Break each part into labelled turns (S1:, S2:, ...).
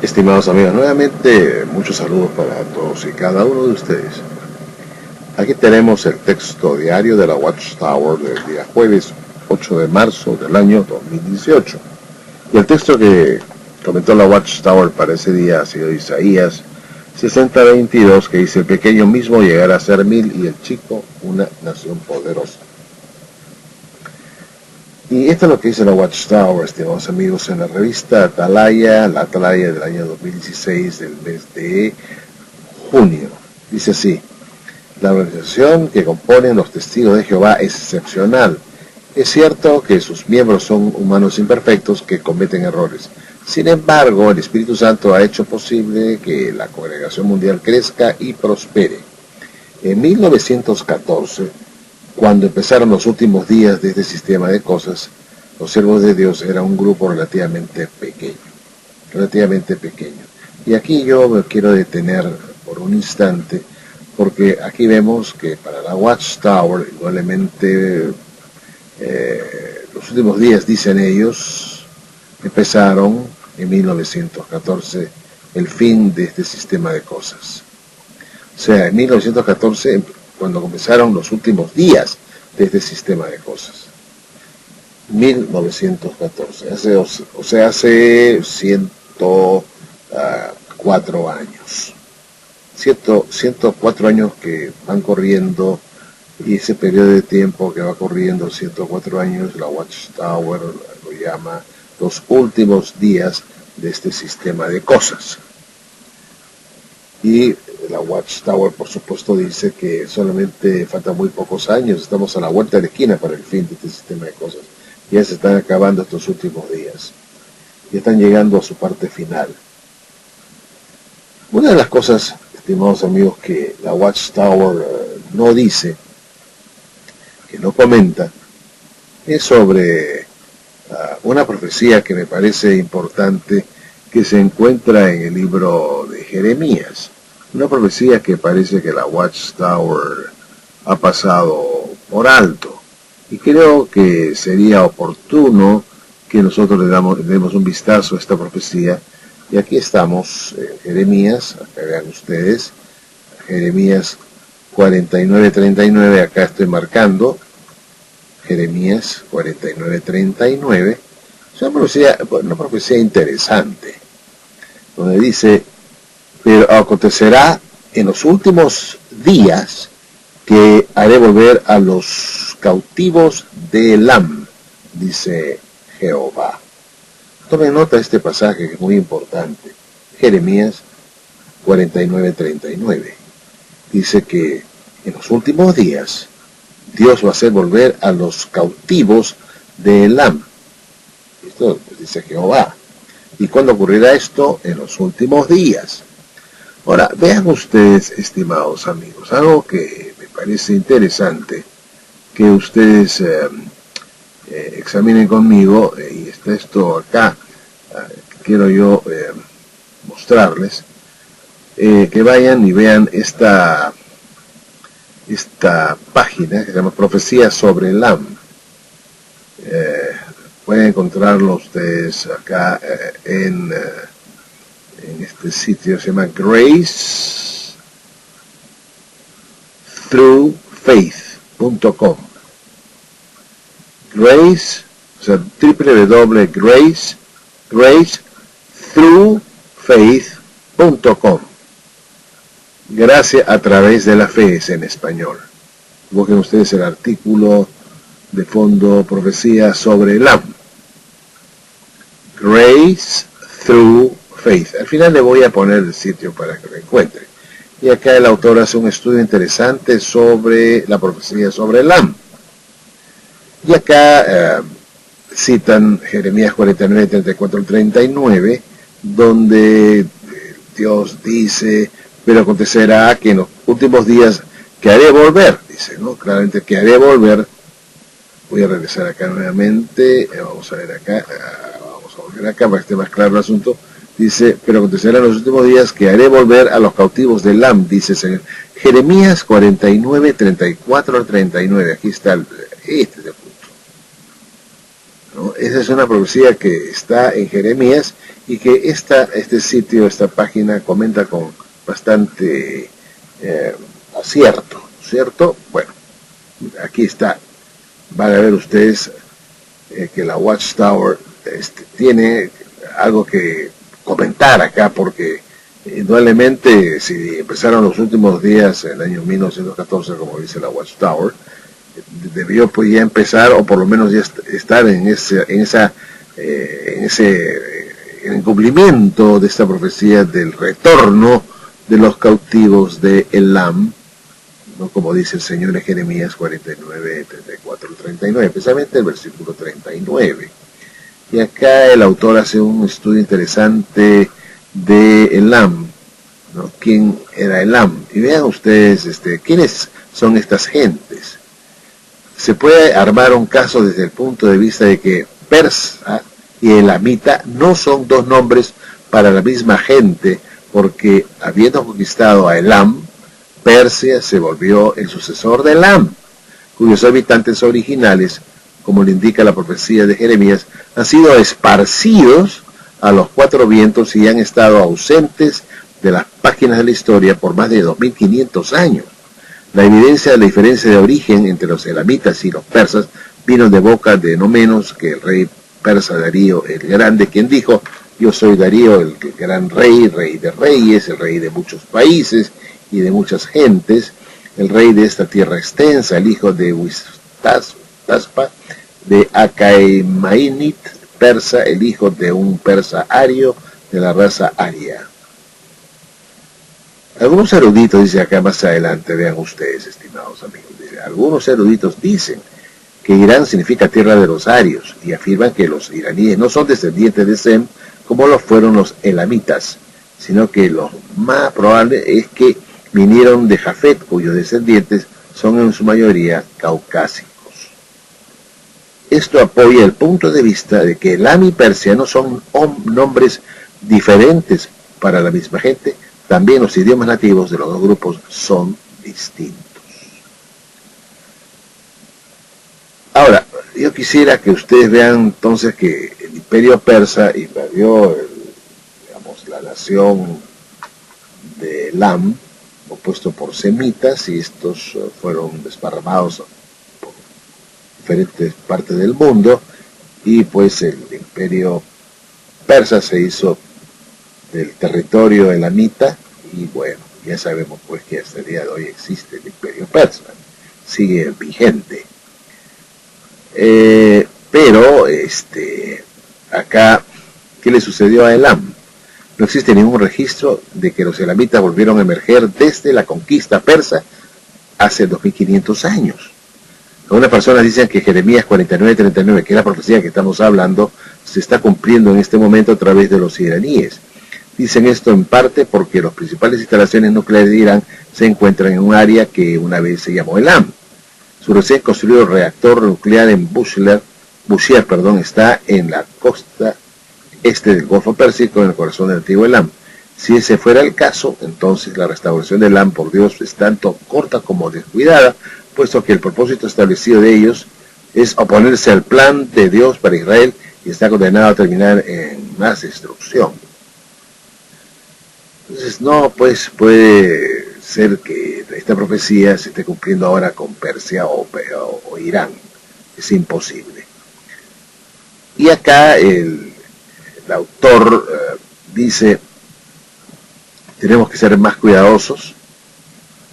S1: Estimados amigos, nuevamente muchos saludos para todos y cada uno de ustedes. Aquí tenemos el texto diario de la Watchtower del día jueves 8 de marzo del año 2018. Y el texto que comentó la Watchtower para ese día ha sido Isaías 60:22, que dice: el pequeño mismo llegará a ser 1000 y el chico una nación poderosa. Y esto es lo que dice la Watchtower, estimados amigos, en la revista Atalaya, la Atalaya del año 2016, del mes de junio. Dice así: la organización que componen los testigos de Jehová es excepcional. Es cierto que sus miembros son humanos imperfectos que cometen errores. Sin embargo, el Espíritu Santo ha hecho posible que la congregación mundial crezca y prospere. En 1914, cuando empezaron los últimos días de este sistema de cosas, los siervos de Dios era un grupo relativamente pequeño. Y aquí yo me quiero detener por un instante, porque aquí vemos que para la Watchtower, igualmente, los últimos días, dicen ellos, empezaron en 1914 el fin de este sistema de cosas. O sea, en 1914, cuando comenzaron los últimos días de este sistema de cosas. 1914, hace 104 años. 104 años que van corriendo, y ese periodo de tiempo que va corriendo, 104 años, la Watchtower lo llama los últimos días de este sistema de cosas. Y la Watchtower, por supuesto, dice que solamente faltan muy pocos años, estamos a la vuelta de la esquina para el fin de este sistema de cosas. Ya se están acabando estos últimos días, ya están llegando a su parte final. Una de las cosas, estimados amigos, que la Watchtower no dice, que no comenta, es sobre una profecía que me parece importante, que se encuentra en el libro de Jeremías. Una profecía que parece que la Watchtower ha pasado por alto. Y creo que sería oportuno que nosotros le demos un vistazo a esta profecía. Y aquí estamos, Jeremías, acá vean ustedes, Jeremías 49:39, acá estoy marcando, Jeremías 49:39, es una profecía interesante, donde dice: pero acontecerá en los últimos días que haré volver a los cautivos de Elam, dice Jehová. Tomen nota de este pasaje, que es muy importante. Jeremías 49:39. Dice que en los últimos días Dios va a hacer volver a los cautivos de Elam. Esto pues dice Jehová. ¿Y cuándo ocurrirá esto? En los últimos días. Ahora, vean ustedes, estimados amigos, algo que me parece interesante que ustedes examinen conmigo, y está esto acá, que quiero yo mostrarles, que vayan y vean esta página que se llama Profecía sobre Elam. Pueden encontrarlo ustedes acá en este sitio, se llama gracethroughfaith.com. Grace, o sea, gracethroughfaith.com. Gracia a través de la fe es en español. Busquen ustedes el artículo de fondo, Profecía sobre Elam. Grace Through Faith. Al final le voy a poner el sitio para que lo encuentre. Y acá el autor hace un estudio interesante sobre la profecía sobre Elam. Y acá citan Jeremías 49, 34 al 39, donde Dios dice, pero acontecerá que en los últimos días que haré volver, dice, ¿no? Claramente que haré volver. Voy a regresar acá nuevamente, vamos a ver acá, vamos a volver acá para que esté más claro el asunto. Dice, pero acontecerá en los últimos días que haré volver a los cautivos de Elam, dice el Señor. Jeremías 49, 34 al 39, aquí está, este es el punto, ¿no? Esa es una profecía que está en Jeremías y que este sitio, esta página comenta con bastante acierto, ¿cierto? Bueno, aquí está. Van a ver ustedes que la Watchtower tiene algo que comentar acá, porque indudablemente si empezaron los últimos días en el año 1914, como dice la Watchtower, debió pues ya empezar, o por lo menos ya estar en el cumplimiento de esta profecía del retorno de los cautivos de Elam, ¿no? Como dice el Señor en Jeremías 49, 34 y 39, especialmente el versículo 39. Y acá el autor hace un estudio interesante de Elam, ¿no? ¿Quién era Elam? Y vean ustedes quiénes son estas gentes. Se puede armar un caso desde el punto de vista de que persa y elamita no son dos nombres para la misma gente, porque habiendo conquistado a Elam, Persia se volvió el sucesor de Elam, cuyos habitantes originales, como le indica la profecía de Jeremías, han sido esparcidos a los cuatro vientos y han estado ausentes de las páginas de la historia por más de 2500 años. La evidencia de la diferencia de origen entre los elamitas y los persas vino de boca de no menos que el rey persa Darío el Grande, quien dijo: yo soy Darío, el gran rey, rey de reyes, el rey de muchos países y de muchas gentes, el rey de esta tierra extensa, el hijo de Wistaspa, de Acaemainit, persa, el hijo de un persa ario, de la raza aria. Algunos eruditos, dice acá más adelante, vean ustedes, estimados amigos, dice, algunos eruditos dicen que Irán significa tierra de los arios, y afirman que los iraníes no son descendientes de Sem, como lo fueron los elamitas, sino que lo más probable es que vinieron de Jafet, cuyos descendientes son en su mayoría caucásicos. Esto apoya el punto de vista de que Elam y Persia no son nombres diferentes para la misma gente. También los idiomas nativos de los dos grupos son distintos. Ahora, yo quisiera que ustedes vean entonces que el imperio persa invadió la nación de Elam, opuesto por semitas, y estos fueron desparramados por diferentes partes del mundo, y pues el imperio persa se hizo del territorio elamita, y bueno, ya sabemos pues que hasta el día de hoy existe el imperio persa, sigue vigente. Pero acá, ¿qué le sucedió a Elam? No existe ningún registro de que los elamitas volvieron a emerger desde la conquista persa hace 2500 años. Algunas personas dicen que Jeremías 49-39, que es la profecía que estamos hablando, se está cumpliendo en este momento a través de los iraníes. Dicen esto en parte porque las principales instalaciones nucleares de Irán se encuentran en un área que una vez se llamó Elam. Su recién construido reactor nuclear en Bushehr, está en la costa este del Golfo Pérsico, en el corazón del antiguo Elam. Si ese fuera el caso, entonces la restauración de Elam por Dios es tanto corta como descuidada, puesto que el propósito establecido de ellos es oponerse al plan de Dios para Israel y está condenado a terminar en más destrucción. Entonces no, pues puede ser que esta profecía se esté cumpliendo ahora con Persia o Irán. Es imposible. Y acá el autor dice, tenemos que ser más cuidadosos,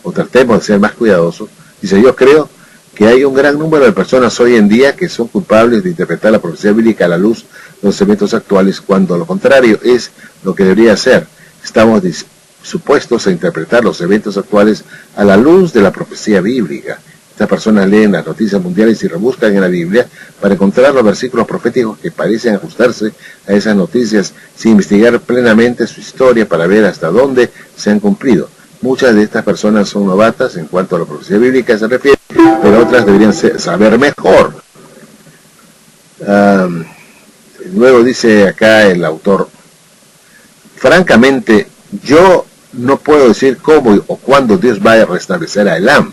S1: o tratemos de ser más cuidadosos. Dice, yo creo que hay un gran número de personas hoy en día que son culpables de interpretar la profecía bíblica a la luz de los eventos actuales, cuando lo contrario es lo que debería ser. Estamos supuestos a interpretar los eventos actuales a la luz de la profecía bíblica. Estas personas leen las noticias mundiales y rebuscan en la Biblia para encontrar los versículos proféticos que parecen ajustarse a esas noticias, sin investigar plenamente su historia para ver hasta dónde se han cumplido. Muchas de estas personas son novatas en cuanto a la profecía bíblica se refiere, pero otras deberían saber mejor. Luego dice acá el autor: francamente, yo no puedo decir cómo o cuándo Dios va a restablecer a Elam,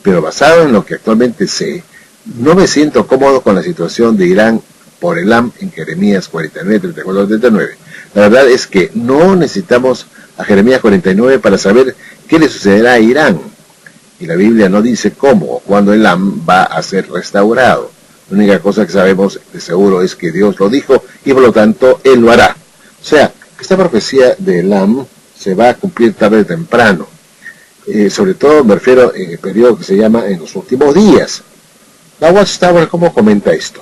S1: pero basado en lo que actualmente sé, no me siento cómodo con la situación de Irán por Elam en Jeremías 49, 34, 39. La verdad es que no necesitamos a Jeremías 49 para saber qué le sucederá a Irán. Y la Biblia no dice cómo o cuándo Elam va a ser restaurado. La única cosa que sabemos de seguro es que Dios lo dijo y por lo tanto Él lo hará. O sea, esta profecía de Elam se va a cumplir tarde o temprano. Sobre todo me refiero en el periodo que se llama en los últimos días. La Watchtower, ¿cómo comenta esto?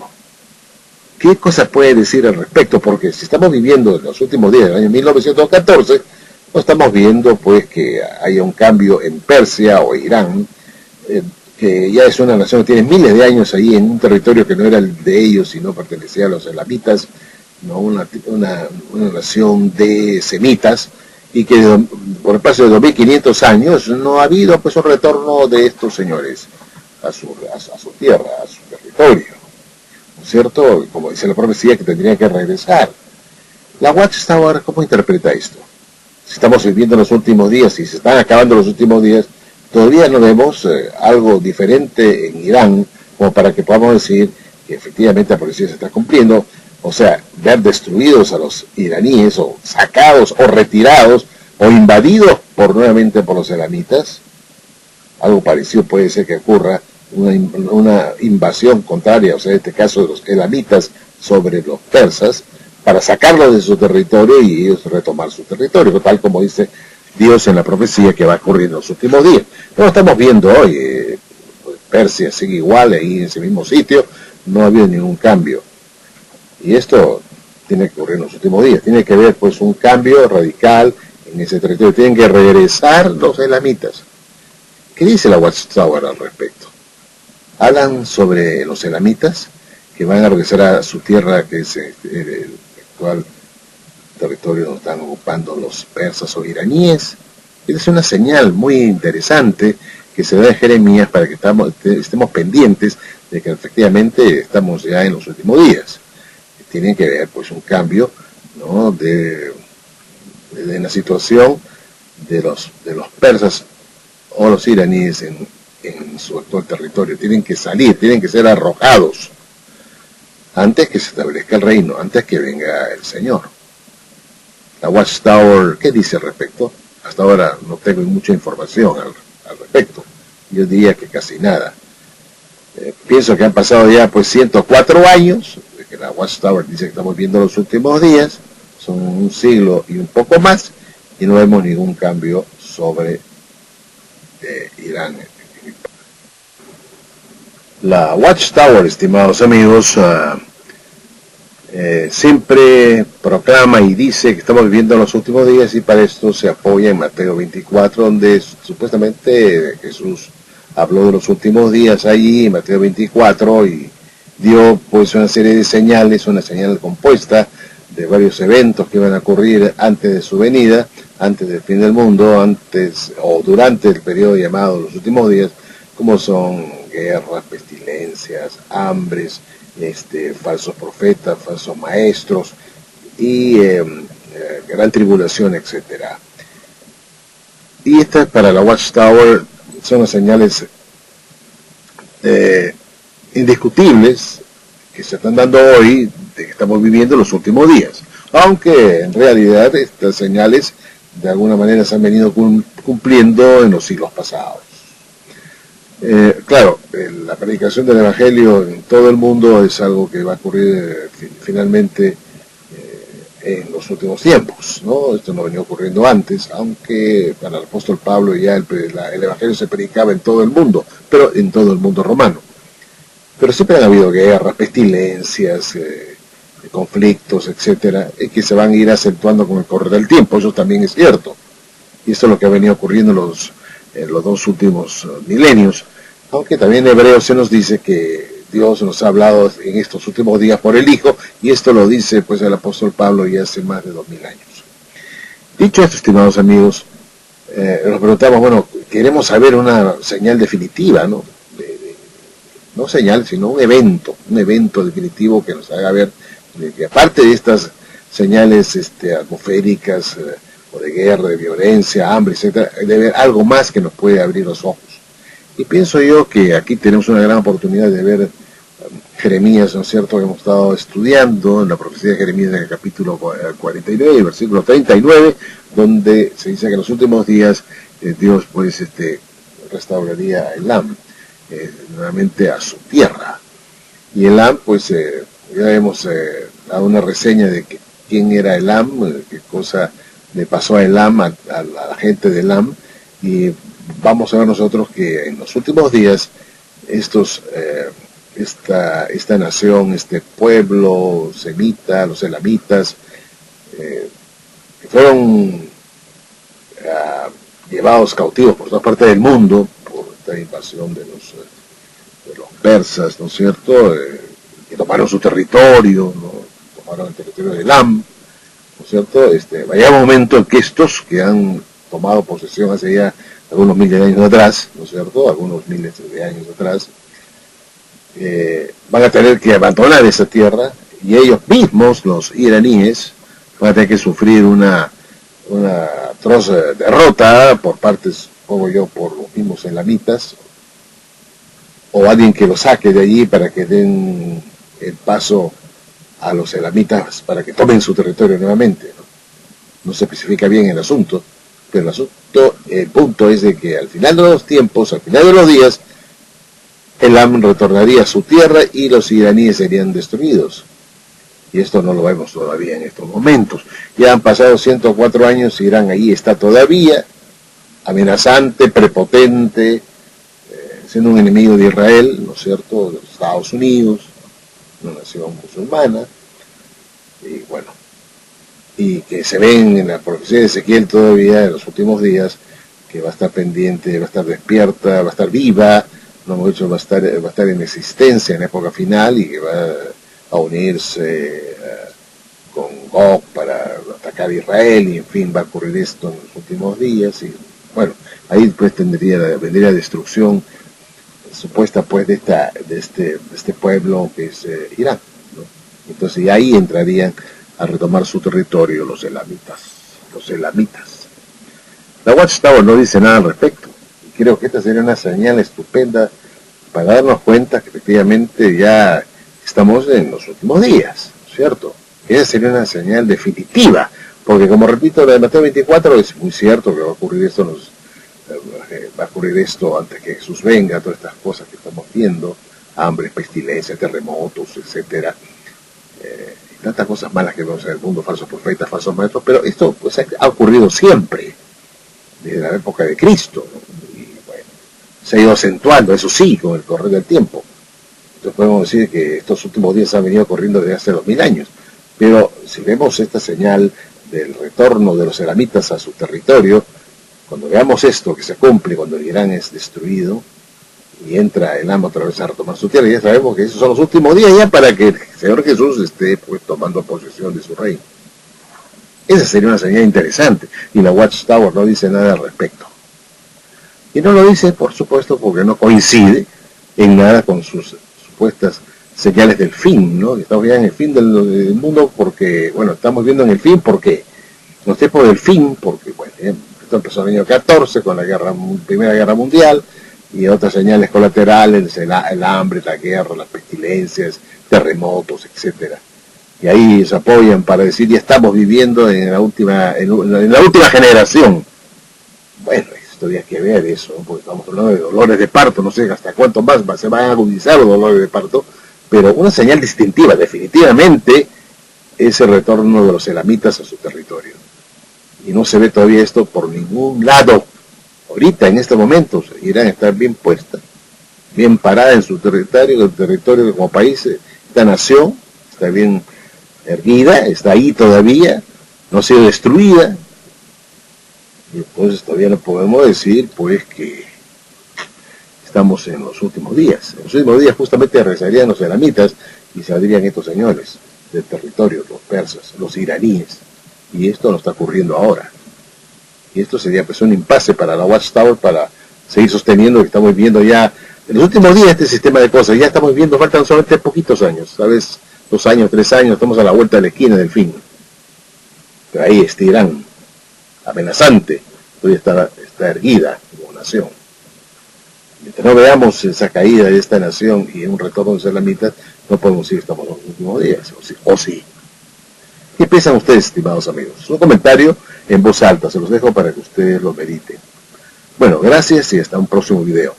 S1: ¿Qué cosa puede decir al respecto? Porque si estamos viviendo en los últimos días del año 1914, no estamos viendo pues que haya un cambio en Persia o Irán, que ya es una nación que tiene miles de años ahí en un territorio que no era el de ellos, sino pertenecía a los elamitas, ¿no? una nación de semitas, y que por el paso de 2500 años no ha habido pues un retorno de estos señores a su tierra, a su territorio, ¿no es cierto? Como dice la profecía, que tendría que regresar. La Watchtower, ¿cómo interpreta esto? Si estamos viviendo los últimos días, si se están acabando los últimos días, todavía no vemos algo diferente en Irán como para que podamos decir que efectivamente la profecía se está cumpliendo. O sea, ver destruidos a los iraníes, o sacados, o retirados, o invadidos nuevamente por los elamitas. Algo parecido puede ser que ocurra, una invasión contraria, o sea, en este caso de los elamitas sobre los persas, para sacarlos de su territorio y ellos retomar su territorio, tal como dice Dios en la profecía que va a ocurrir en los últimos días. Pero estamos viendo hoy, Persia sigue igual ahí en ese mismo sitio, no ha habido ningún cambio. Y esto tiene que ocurrir en los últimos días, tiene que haber pues un cambio radical en ese territorio, tienen que regresar los elamitas. ¿Qué dice la Watchtower al respecto? Hablan sobre los elamitas que van a regresar a su tierra, que es el actual territorio donde están ocupando los persas o iraníes. Es una señal muy interesante que se da en Jeremías para que estemos pendientes de que efectivamente estamos ya en los últimos días. Tienen que ver pues un cambio, ¿no? de la situación de los persas o los iraníes en su actual territorio. Tienen que salir, tienen que ser arrojados antes que se establezca el reino, antes que venga el Señor. La Watchtower, ¿qué dice al respecto? Hasta ahora no tengo mucha información al respecto. Yo diría que casi nada. Pienso que han pasado ya pues 104 años, de que la Watchtower dice que estamos viendo los últimos días, son un siglo y un poco más, y no vemos ningún cambio sobre Irán. La Watchtower, estimados amigos, siempre proclama y dice que estamos viviendo los últimos días, y para esto se apoya en Mateo 24, donde supuestamente Jesús habló de los últimos días allí en Mateo 24 y dio pues una serie de señales, una señal compuesta de varios eventos que iban a ocurrir antes de su venida, antes del fin del mundo, antes o durante el periodo llamado los últimos días, como son guerras, pestilencias, hambres, falsos profetas, falsos maestros y gran tribulación, etcétera. Y esta para la Watchtower son las señales indiscutibles que se están dando hoy de que estamos viviendo los últimos días, aunque en realidad estas señales de alguna manera se han venido cumpliendo en los siglos pasados. Claro, la predicación del Evangelio en todo el mundo es algo que va a ocurrir finalmente en los últimos tiempos, ¿no? Esto no venía ocurriendo antes, aunque para el apóstol Pablo ya el Evangelio se predicaba en todo el mundo, pero en todo el mundo romano. Pero siempre han habido guerras, pestilencias, conflictos, etcétera, que se van a ir acentuando con el correr del tiempo. Eso también es cierto. Y esto es lo que ha venido ocurriendo en los dos últimos milenios. Aunque también en Hebreos se nos dice que Dios nos ha hablado en estos últimos días por el Hijo, y esto lo dice pues el apóstol Pablo ya hace más de 2000 años. Dicho esto, estimados amigos, nos preguntamos, bueno, queremos saber una señal definitiva, ¿no? No señal, sino un evento definitivo que nos haga ver de que aparte de estas señales atmosféricas o de guerra, de violencia, hambre, etcétera, debe haber algo más que nos puede abrir los ojos. Y pienso yo que aquí tenemos una gran oportunidad de ver Jeremías, ¿no es cierto?, que hemos estado estudiando en la profecía de Jeremías en el capítulo 49, el versículo 39, donde se dice que en los últimos días Dios pues restauraría a Elam, nuevamente a su tierra. Y Elam, pues ya hemos dado una reseña de quién era Elam, qué cosa le pasó a Elam, a la gente de Elam, y vamos a ver nosotros que en los últimos días esta nación, este pueblo semita, los elamitas, fueron llevados cautivos por todas partes del mundo por esta invasión de los persas, ¿no es cierto?, que tomaron su territorio, ¿no? Tomaron el territorio de Elam, ¿no es cierto? Vaya momento en que estos que han tomado posesión hace ya algunos miles de años atrás, ¿no es cierto?, algunos miles de años atrás, van a tener que abandonar esa tierra, y ellos mismos, los iraníes, van a tener que sufrir una atroz derrota por partes, como yo, por los mismos elamitas, o alguien que los saque de allí para que den el paso a los elamitas para que tomen su territorio nuevamente, ¿no? No se especifica bien el asunto, pero el punto es de que al final de los tiempos, al final de los días, Elam retornaría a su tierra y los iraníes serían destruidos. Y esto no lo vemos todavía en estos momentos. Ya han pasado 104 años, Irán ahí está todavía, amenazante, prepotente, siendo un enemigo de Israel, ¿no es cierto?, de los Estados Unidos, una nación musulmana, y bueno, y que se ven en la profecía de Ezequiel todavía en los últimos días, que va a estar pendiente, va a estar despierta, va a estar viva, no hemos dicho, va a estar en existencia en la época final, y que va a unirse con Gog para atacar a Israel, y en fin, va a ocurrir esto en los últimos días, y bueno, ahí pues vendría la destrucción supuesta pues de este pueblo que es Irán, ¿no? Entonces y ahí entrarían a retomar su territorio los elamitas. La Watchtower no dice nada al respecto, y creo que esta sería una señal estupenda para darnos cuenta que efectivamente ya estamos en los últimos días, ¿cierto? Esa sería una señal definitiva, porque como repito, la de Mateo 24 es muy cierto que va a ocurrir esto antes que Jesús venga, todas estas cosas que estamos viendo, hambre, pestilencia, terremotos, etcétera, y tantas cosas malas que vemos en el mundo, falsos profetas, falsos maestros, pero esto pues ha ocurrido siempre, desde la época de Cristo, ¿no? Y bueno, se ha ido acentuando, eso sí, con el correr del tiempo. Entonces podemos decir que estos últimos días han venido corriendo desde hace 2000 años, pero si vemos esta señal del retorno de los elamitas a su territorio, cuando veamos esto que se cumple, cuando el Irán es destruido y entra Elam otra vez a retomar su tierra, ya sabemos que esos son los últimos días ya para que el Señor Jesús esté pues tomando posesión de su reino. Esa sería una señal interesante, y la Watchtower no dice nada al respecto. Y no lo dice, por supuesto, porque no coincide en nada con sus supuestas señales del fin, ¿no? Estamos ya en el fin del mundo porque, bueno, estamos viendo en el fin porque, los tiempos del fin, porque, bueno, esto empezó en el año 14 con la Primera Guerra Mundial, y otras señales colaterales, el hambre, la guerra, las pestilencias, terremotos, etcétera. Y ahí se apoyan para decir, ya estamos viviendo en la última generación. Bueno, esto había que ver eso, ¿no? Porque estamos hablando de dolores de parto, no sé hasta cuánto más se van a agudizar los dolores de parto, pero una señal distintiva, definitivamente, ese retorno de los elamitas a su territorio. Y no se ve todavía esto por ningún lado. Ahorita, en este momento, Irán está bien puesta, bien parada en su territorio, el territorio como país, esta nación está bien erguida, está ahí todavía, no ha sido destruida. Y entonces todavía no podemos decir, pues, que estamos en los últimos días. En los últimos días justamente regresarían los elamitas y saldrían estos señores del territorio, los persas, los iraníes. Y esto no está ocurriendo ahora. Y esto sería pues un impasse para la Watchtower para seguir sosteniendo lo que estamos viendo ya en los últimos días este sistema de cosas. Ya estamos viendo, faltan solamente poquitos años, ¿sabes? 2 años, 3 años, estamos a la vuelta de la esquina del fin. Pero ahí está Irán, amenazante, todavía está erguida como nación. Mientras no veamos esa caída de esta nación y un retorno de los elamitas, no podemos decir que estamos en los últimos días, o sí. ¿Qué piensan ustedes, estimados amigos? Un comentario en voz alta, se los dejo para que ustedes lo mediten. Bueno, gracias y hasta un próximo video.